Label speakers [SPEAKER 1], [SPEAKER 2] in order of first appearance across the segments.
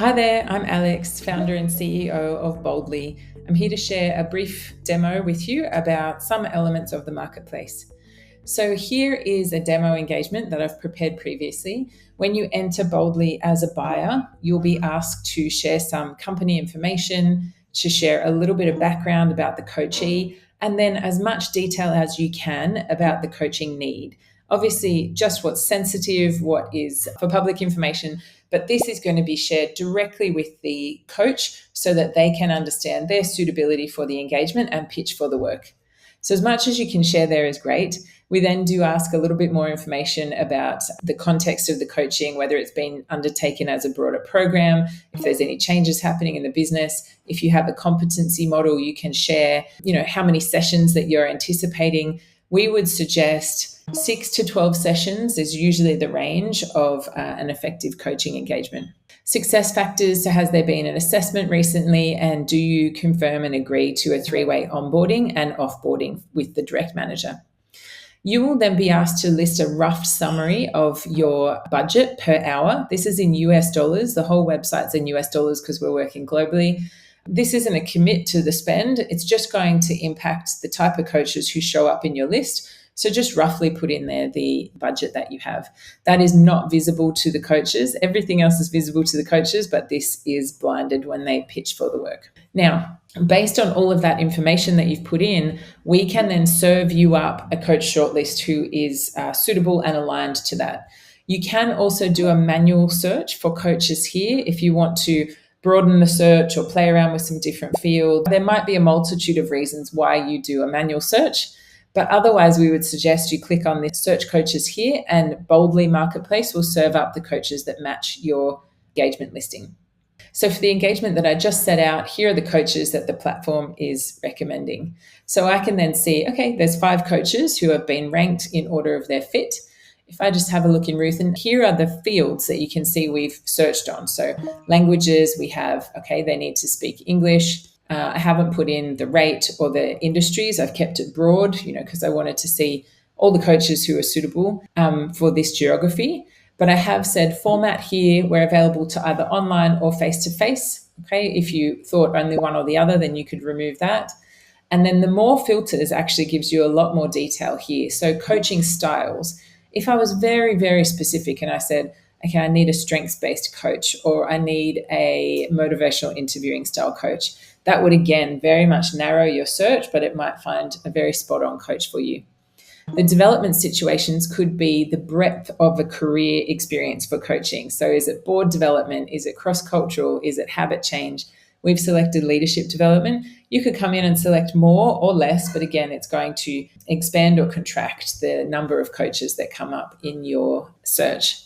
[SPEAKER 1] Hi there, I'm Alex, founder and CEO of BOLDLY. I'm here to share a brief demo with you about some elements of the marketplace. So here is a demo engagement that I've prepared previously. When you enter BOLDLY as a buyer, you'll be asked to share some company information, to share a little bit of background about the coachee, and then as much detail as you can about the coaching need. Obviously, just what's sensitive, what is for public information, but this is going to be shared directly with the coach so that they can understand their suitability for the engagement and pitch for the work. So as much as you can share there is great. We then do ask a little bit more information about the context of the coaching, whether it's been undertaken as a broader program, if there's any changes happening in the business. If you have a competency model, you can share, how many sessions that you're anticipating. We would suggest 6 to 12 sessions is usually the range of an effective coaching engagement. Success factors: so has there been an assessment recently, and do you confirm and agree to a 3-way onboarding and offboarding with the direct manager? You will then be asked to list a rough summary of your budget per hour. This is in US dollars. The whole website's in US dollars because we're working globally. This isn't a commit to the spend. It's just going to impact the type of coaches who show up in your list. So just roughly put in there the budget that you have. That is not visible to the coaches. Everything else is visible to the coaches, but this is blinded when they pitch for the work. Now, based on all of that information that you've put in, we can then serve you up a coach shortlist who is suitable and aligned to that. You can also do a manual search for coaches here if you want to broaden the search or play around with some different fields. There might be a multitude of reasons why you do a manual search, but otherwise we would suggest you click on the search coaches here, and BOLDLY Marketplace will serve up the coaches that match your engagement listing. So for the engagement that I just set out, here are the coaches that the platform is recommending. So I can then see, okay, there's 5 coaches who have been ranked in order of their fit. If I just have a look in Ruth, and here are the fields that you can see we've searched on. So languages, we have, okay, they need to speak English. I haven't put in the rate or the industries. I've kept it broad, because I wanted to see all the coaches who are suitable for this geography. But I have said format here, we're available to either online or face-to-face. Okay, if you thought only one or the other, then you could remove that. And then the more filters actually gives you a lot more detail here. So coaching styles. If I was very, very specific and I said, okay, I need a strengths-based coach, or I need a motivational interviewing style coach, that would again very much narrow your search, but it might find a very spot-on coach for you. The development situations could be the breadth of a career experience for coaching. So is it board development? Is it cross-cultural? Is it habit change? We've selected leadership development. You could come in and select more or less, but again, it's going to expand or contract the number of coaches that come up in your search.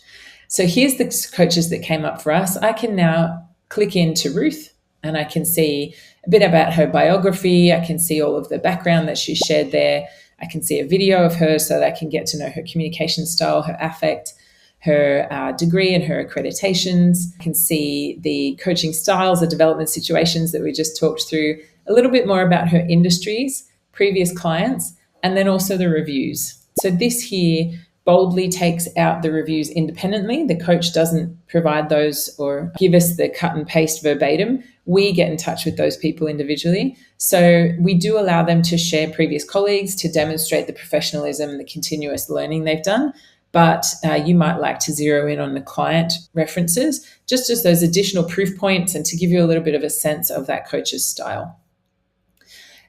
[SPEAKER 1] So here's the coaches that came up for us. I can now click into Ruth and I can see a bit about her biography. I can see all of the background that she shared there. I can see a video of her so that I can get to know her communication style, her affect, her degree and her accreditations. I can see the coaching styles, the development situations that we just talked through, a little bit more about her industries, previous clients, and then also the reviews. So this here BOLDLY takes out the reviews independently. The coach doesn't provide those or give us the cut and paste verbatim. We get in touch with those people individually. So we do allow them to share previous colleagues to demonstrate the professionalism and the continuous learning they've done. But you might like to zero in on the client references, just as those additional proof points and to give you a little bit of a sense of that coach's style.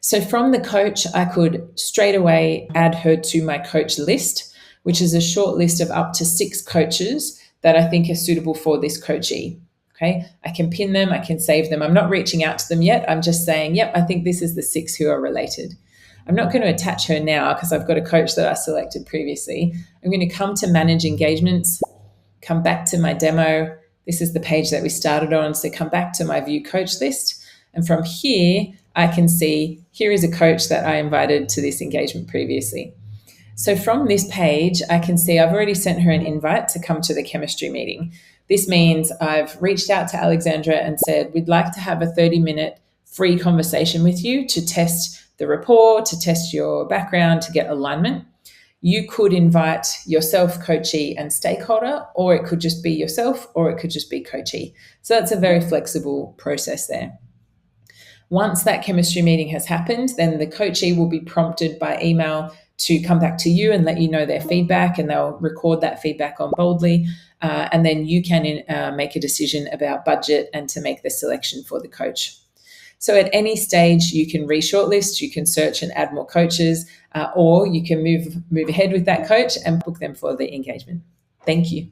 [SPEAKER 1] So from the coach, I could straight away add her to my coach list, which is a short list of up to 6 coaches that I think are suitable for this coachee. Okay, I can pin them, I can save them. I'm not reaching out to them yet. I'm just saying, yep, I think this is the 6 who are related. I'm not going to attach her now because I've got a coach that I selected previously. I'm going to come to manage engagements, come back to my demo. This is the page that we started on. So come back to my view coach list. And from here, I can see here is a coach that I invited to this engagement previously. So from this page, I can see I've already sent her an invite to come to the chemistry meeting. This means I've reached out to Alexandra and said, we'd like to have a 30-minute free conversation with you to test the rapport, to test your background, to get alignment. You could invite yourself, coachee, and stakeholder, or it could just be yourself, or it could just be coachee. So that's a very flexible process there. Once that chemistry meeting has happened, then the coachee will be prompted by email to come back to you and let you know their feedback, and they'll record that feedback on Boldly. And then you can make a decision about budget and to make the selection for the coach. So at any stage, you can re-shortlist, you can search and add more coaches, or you can move ahead with that coach and book them for the engagement. Thank you.